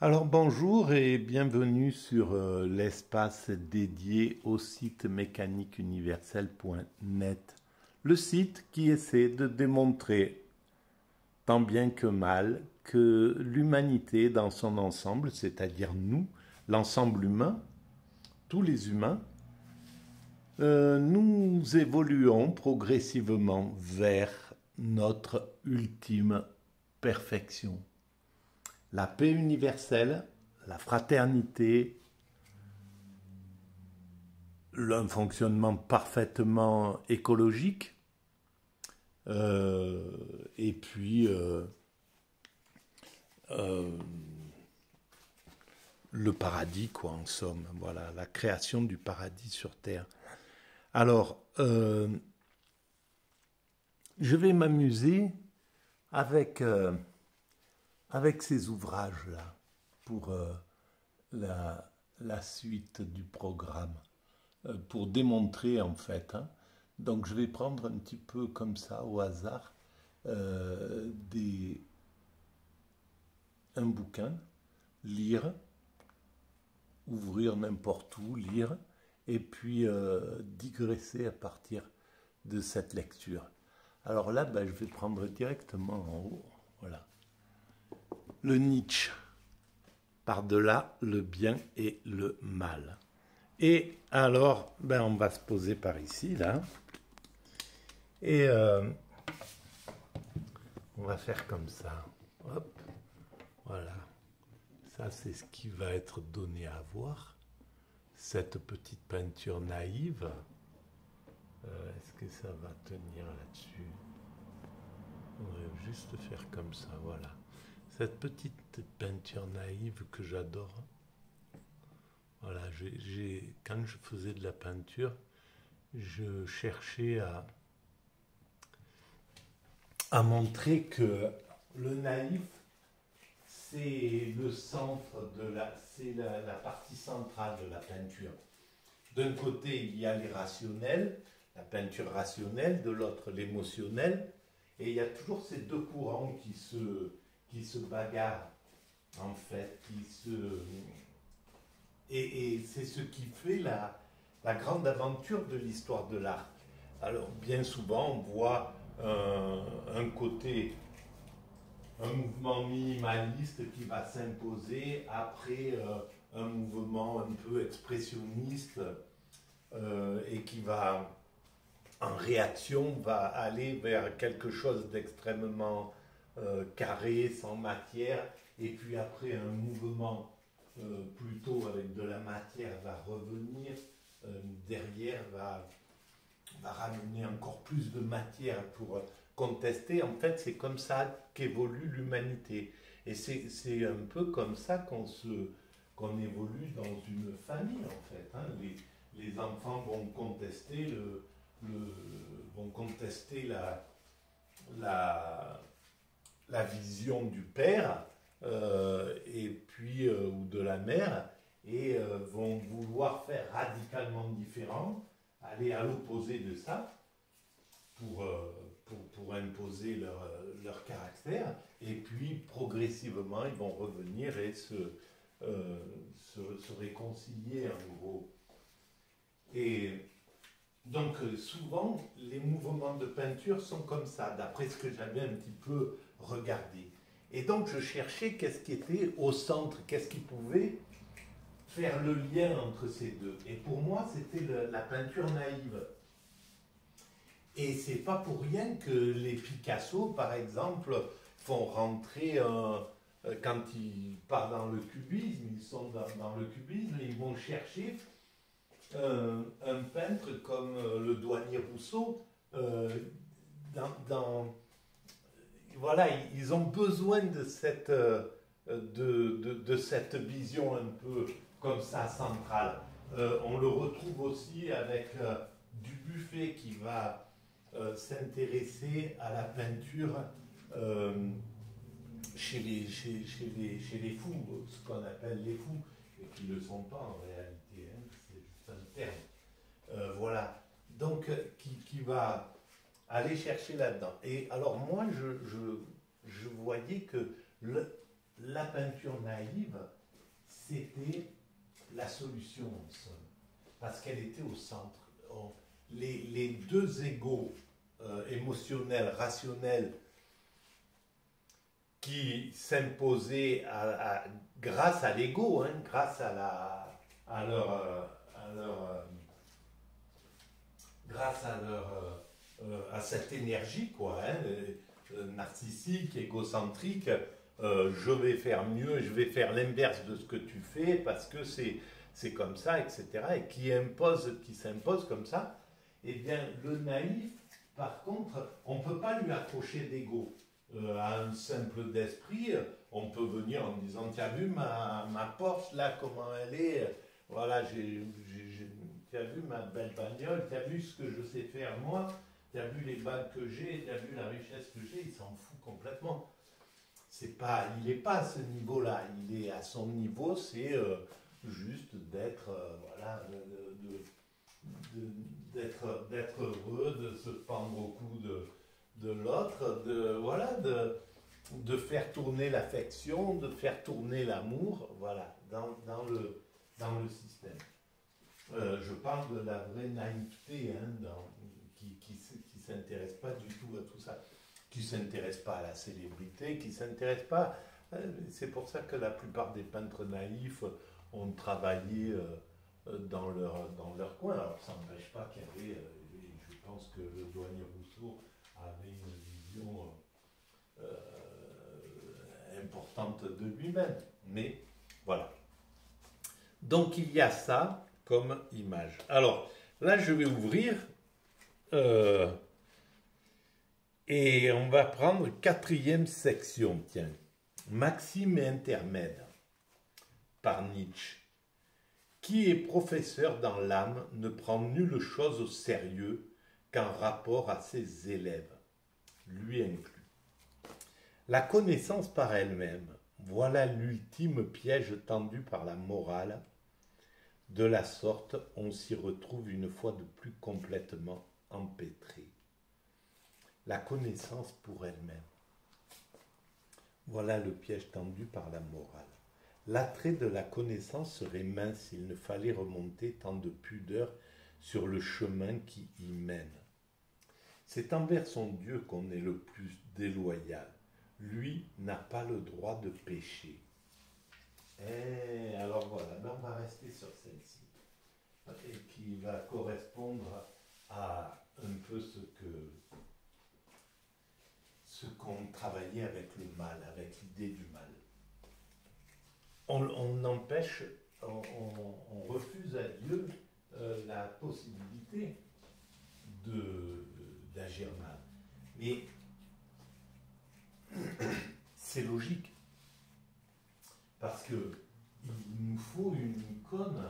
Alors bonjour et bienvenue sur l'espace dédié au site mécaniqueuniverselle.net, le site qui essaie de démontrer tant bien que mal que l'humanité dans son ensemble, c'est-à-dire nous, l'ensemble humain, tous les humains, nous évoluons progressivement vers notre ultime perfection. La paix universelle, la fraternité, un fonctionnement parfaitement écologique, euh, et puis euh, le paradis, quoi, en somme. Voilà, la création du paradis sur Terre. Alors, je vais m'amuser avec, avec ces ouvrages-là pour la suite du programme. Pour démontrer en fait, hein. Donc je vais prendre un petit peu comme ça au hasard des, un bouquin, lire, ouvrir n'importe où, lire, et puis digresser à partir de cette lecture. Alors là, ben, je vais prendre directement en haut, voilà, le Nietzsche, par-delà le bien et le mal. Et alors, ben, on va se poser par ici, là. Et on va faire comme ça. Hop, voilà. Ça, c'est ce qui va être donné à voir. Cette petite peinture naïve. Est-ce que ça va tenir là-dessus? On va juste faire comme ça, voilà. Cette petite peinture naïve que j'adore. Voilà, quand je faisais de la peinture, je cherchais à montrer que le naïf, c'est le centre de c'est la partie centrale de la peinture. D'un côté, il y a les rationnels, la peinture rationnelle, de l'autre, l'émotionnel, et il y a toujours ces deux courants qui se bagarrent, en fait, et c'est ce qui fait la grande aventure de l'histoire de l'art. Alors, bien souvent, on voit un côté, un mouvement minimaliste qui va s'imposer après un mouvement un peu expressionniste et qui va, en réaction, va aller vers quelque chose d'extrêmement carré, sans matière, et puis après un mouvement plutôt avec de la matière va revenir, derrière va ramener encore plus de matière pour contester. En fait, c'est comme ça qu'évolue l'humanité. Et c'est un peu comme ça qu'on évolue dans une famille, en fait. Hein. Les enfants vont contester, vont contester la, la vision du père et puis ou de la mère et vont vouloir faire radicalement différent, aller à l'opposé de ça pour, pour imposer leur caractère et puis progressivement ils vont revenir et se réconcilier à nouveau. Et donc souvent les mouvements de peinture sont comme ça, d'après ce que j'avais un petit peu regardé. Et donc je cherchais qu'est-ce qui était au centre, qu'est-ce qui pouvait faire le lien entre ces deux. Et pour moi, c'était la peinture naïve. Et c'est pas pour rien que les Picasso, par exemple, font rentrer quand ils partent dans le cubisme, ils sont dans le cubisme et ils vont chercher un peintre comme le douanier Rousseau dans voilà, ils ont besoin de de cette vision un peu comme ça centrale. On le retrouve aussi avec Dubuffet qui va s'intéresser à la peinture chez les fous, ce qu'on appelle les fous, et qui ne le sont pas en réalité, hein, c'est juste un terme. Voilà, donc qui va aller chercher là-dedans. Et alors moi, je voyais que la peinture naïve, c'était la solution en somme, parce qu'elle était au centre. Les deux égos émotionnels, rationnels, qui s'imposaient grâce à l'ego, hein, grâce à cette énergie, quoi, hein, narcissique, égocentrique. Je vais faire mieux, je vais faire l'inverse de ce que tu fais parce que c'est comme ça, etc. Et qui s'impose comme ça. Eh bien, le naïf, par contre, on ne peut pas lui accrocher d'ego. À un simple d'esprit, on peut venir en disant, tu as vu ma Porsche là, comment elle est, voilà, tu as vu ma belle bagnole, tu as vu ce que je sais faire moi, tu as vu les bagues que j'ai, tu as vu la richesse que j'ai, il s'en fout complètement. Il n'est pas à ce niveau-là, il est à son niveau, c'est juste d'être, voilà, d'être heureux, de se pendre au cou de l'autre, voilà, de faire tourner l'affection, de faire tourner l'amour, voilà, dans le système. Je parle de la vraie naïveté, hein, qui ne s'intéresse pas du tout à tout ça, qui ne s'intéresse pas à la célébrité, qui ne s'intéresse pas. C'est pour ça que la plupart des peintres naïfs ont travaillé dans leur coin. Alors ça n'empêche pas qu'il y avait, je pense que le douanier Rousseau avait une vision importante de lui-même. Mais voilà. Donc il y a ça comme image. Alors là, je vais ouvrir et on va prendre 4e section. Tiens, Maxime et intermède par Nietzsche. Qui est professeur dans l'âme ne prend nulle chose au sérieux qu'en rapport à ses élèves, lui inclus. La connaissance par elle-même, voilà l'ultime piège tendu par la morale. De la sorte, on s'y retrouve une fois de plus complètement empêtré. La connaissance pour elle-même, voilà le piège tendu par la morale. L'attrait de la connaissance serait mince s'il ne fallait remonter tant de pudeur sur le chemin qui y mène. C'est envers son Dieu qu'on est le plus déloyal. Lui n'a pas le droit de pécher. Et alors voilà, ben on va rester sur celle-ci, et qui va correspondre à un peu ce qu'on travaillait avec le mal, avec l'idée du mal. On empêche, on refuse à Dieu la possibilité d'agir mal. Mais c'est logique, parce que il nous faut une icône,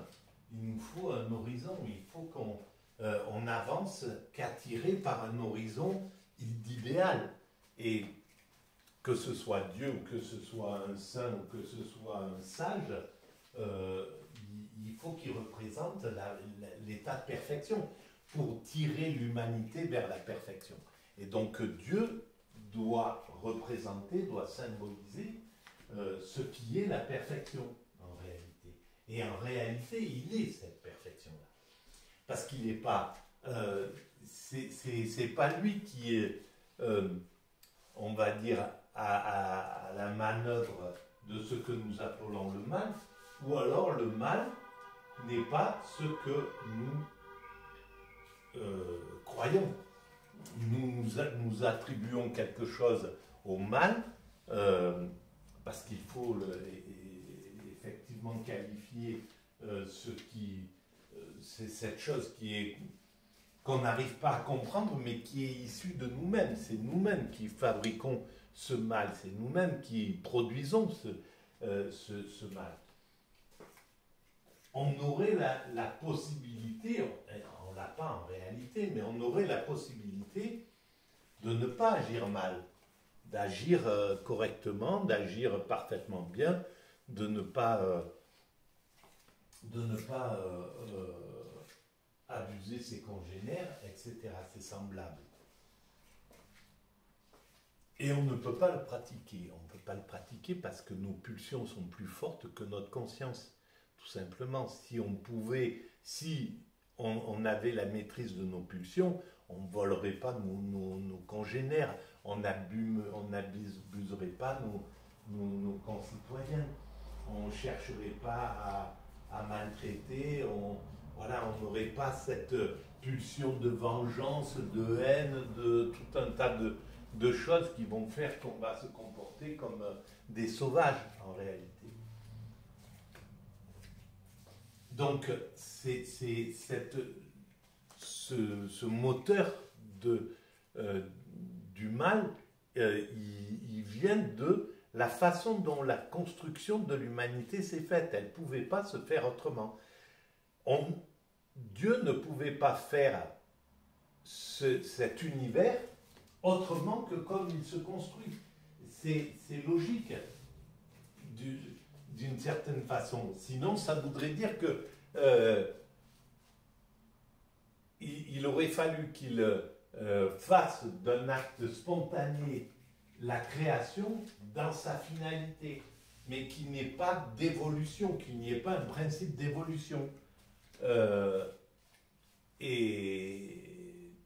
il nous faut un horizon, il faut qu'on avance qu'attiré par un horizon d'idéal. Et que ce soit Dieu, ou que ce soit un saint, ou que ce soit un sage, il faut qu'il représente l'état de perfection pour tirer l'humanité vers la perfection. Et donc Dieu doit représenter, doit symboliser ce qui est la perfection en réalité. Et en réalité, il est cette perfection-là. Parce qu'il n'est pas... c'est pas lui qui est, on va dire, à la manœuvre de ce que nous appelons le mal, ou alors le mal n'est pas ce que nous croyons. Nous attribuons quelque chose au mal, parce qu'il faut effectivement qualifier c'est cette chose qu'on n'arrive pas à comprendre, mais qui est issue de nous-mêmes. C'est nous-mêmes qui fabriquons ce mal, c'est nous-mêmes qui produisons ce mal. On aurait la possibilité, on ne l'a pas en réalité, mais on aurait la possibilité de ne pas agir mal, d'agir correctement, d'agir parfaitement bien, de ne pas abuser ses congénères, etc., ses semblables. Et on ne peut pas le pratiquer. On ne peut pas le pratiquer parce que nos pulsions sont plus fortes que notre conscience. Tout simplement, si on pouvait, si on avait la maîtrise de nos pulsions, on ne volerait pas nos congénères, on n'abuserait pas nos concitoyens, on ne chercherait pas à maltraiter, voilà, on n'aurait pas cette pulsion de vengeance, de haine, de tout un tas de choses qui vont faire qu'on va se comporter comme des sauvages en réalité. Donc c'est ce moteur du mal, il vient de la façon dont la construction de l'humanité s'est faite. Elle ne pouvait pas se faire autrement. Dieu ne pouvait pas faire cet univers autrement que comme il se construit. C'est logique d'une certaine façon. Sinon, ça voudrait dire que il aurait fallu qu'il fasse d'un acte spontané la création dans sa finalité, mais qu'il n'y ait pas d'évolution, qu'il n'y ait pas un principe d'évolution. Et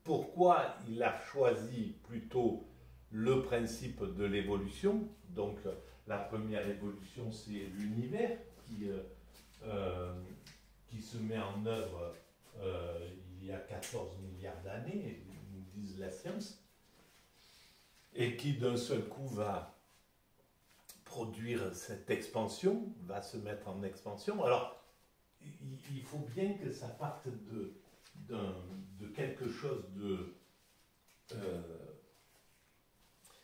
pourquoi il a choisi plutôt le principe de l'évolution? Donc la première évolution, c'est l'univers qui se met en œuvre il y a 14 milliards d'années, nous disent la science, et qui d'un seul coup va produire cette expansion, va se mettre en expansion. Alors, il faut bien que ça parte de quelque chose de...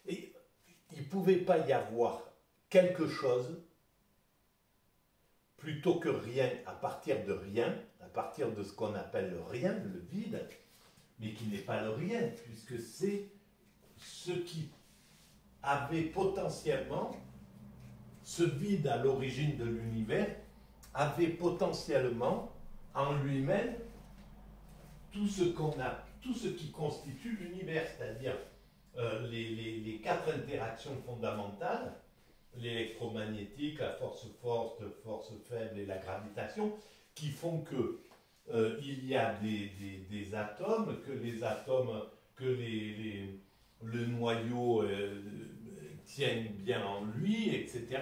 et il ne pouvait pas y avoir quelque chose plutôt que rien, à partir de rien, à partir de ce qu'on appelle le rien, le vide, mais qui n'est pas le rien, puisque c'est ce qui avait potentiellement, ce vide à l'origine de l'univers, avait potentiellement en lui-même tout ce qui constitue l'univers, c'est-à-dire les quatre interactions fondamentales, l'électromagnétique, la force forte, force faible et la gravitation, qui font que il y a des atomes, que les atomes, que le noyau tienne bien en lui, etc.,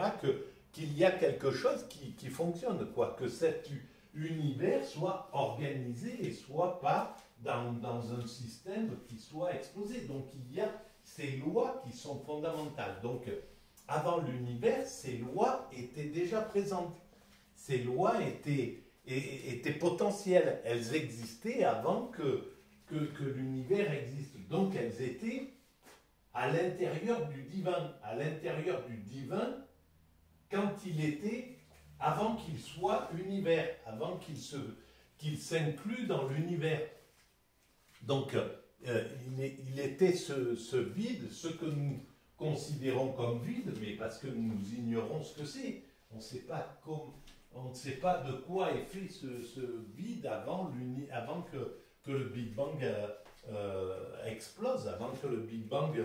qu'il y a quelque chose qui fonctionne, quoi, que cet univers soit organisé et soit pas dans un système qui soit explosé. Donc il y a ces lois qui sont fondamentales. Donc avant l'univers, ces lois étaient déjà présentes. Ces lois étaient potentielles. Elles existaient avant que l'univers existe. Donc elles étaient à l'intérieur du divin. À l'intérieur du divin, quand il était, avant qu'il soit univers, avant qu'il s'inclue dans l'univers. Donc il était ce vide, ce que nous considérons comme vide, mais parce que nous ignorons ce que c'est. On ne sait pas de quoi est fait ce vide avant que le Big Bang explose, avant que le Big Bang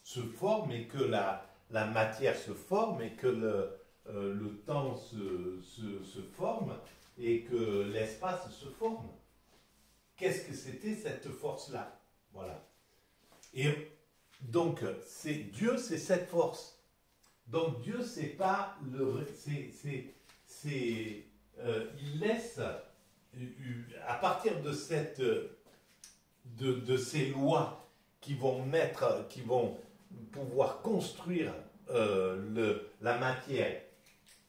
se forme et que la matière se forme et que le temps se forme et que l'espace se forme. Qu'est-ce que c'était cette force-là? Voilà. Et donc, Dieu, c'est cette force. Donc Dieu, c'est pas il laisse, à partir de ces lois qui vont pouvoir construire la matière,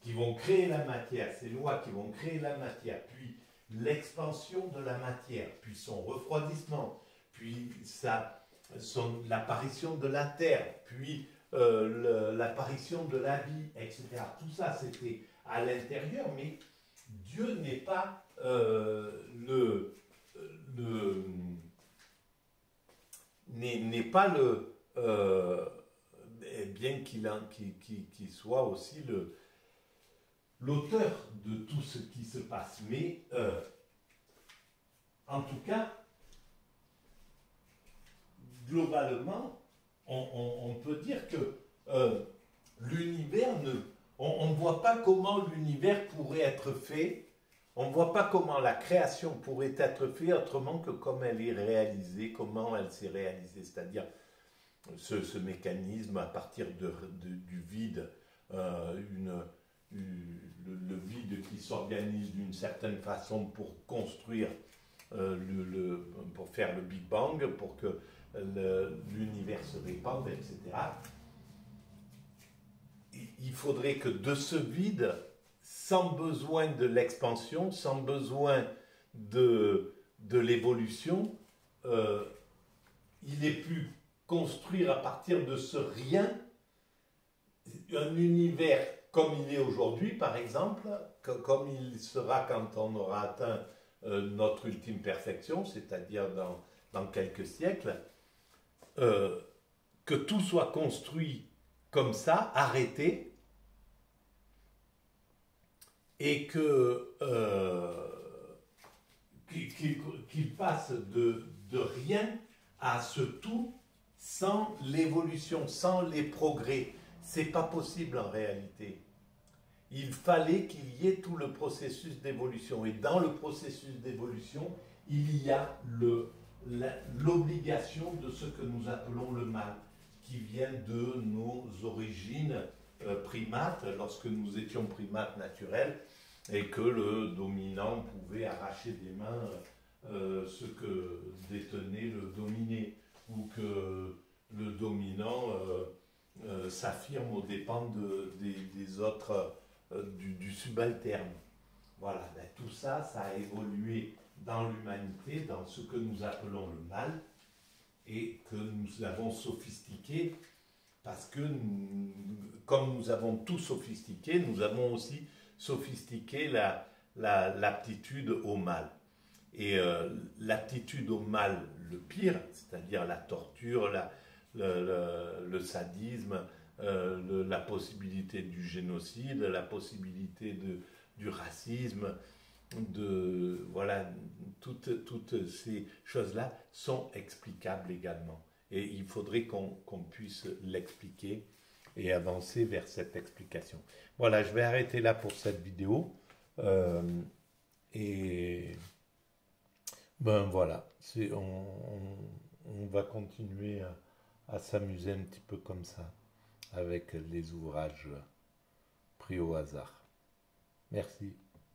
qui vont créer la matière, ces lois qui vont créer la matière, puis l'expansion de la matière, puis son refroidissement, puis l'apparition de la terre, puis l'apparition de la vie, etc. Tout ça, c'était à l'intérieur, mais Dieu n'est pas n'est pas bien qu'il soit aussi l'auteur de tout ce qui se passe. Mais en tout cas, globalement, on peut dire que l'univers on ne voit pas comment l'univers pourrait être fait, on ne voit pas comment la création pourrait être faite autrement que comme elle est réalisée, comment elle s'est réalisée, c'est-à-dire ce mécanisme à partir du vide, le vide qui s'organise d'une certaine façon pour construire, pour faire le Big Bang, pour que l'univers se répande, etc. Il faudrait que de ce vide, sans besoin de l'expansion, sans besoin de l'évolution, il ait pu construire à partir de ce rien un univers comme il est aujourd'hui, par exemple, comme il sera quand on aura atteint notre ultime perfection, c'est-à-dire dans quelques siècles, que tout soit construit comme ça, arrêté, et qu'il passe de rien à ce tout sans l'évolution, sans les progrès. C'est pas possible en réalité. Il fallait qu'il y ait tout le processus d'évolution. Et dans le processus d'évolution, il y a l'obligation de ce que nous appelons le mal, qui vient de nos origines primates, lorsque nous étions primates naturels, et que le dominant pouvait arracher des mains ce que détenait le dominé, ou que le dominant s'affirme aux dépens des autres, du subalterne. Voilà, ben, tout ça, ça a évolué dans l'humanité, dans ce que nous appelons le mal, et que nous avons sophistiqué, parce que comme nous avons tout sophistiqué, nous avons aussi sophistiqué l'aptitude au mal. Et l'aptitude au mal, le pire, c'est-à-dire la torture, le sadisme, la possibilité du génocide, la possibilité du racisme, voilà, toutes ces choses-là sont explicables également. Et il faudrait qu'on puisse l'expliquer et avancer vers cette explication. Voilà, je vais arrêter là pour cette vidéo. Et ben voilà, on va continuer à s'amuser un petit peu comme ça avec les ouvrages pris au hasard. Merci.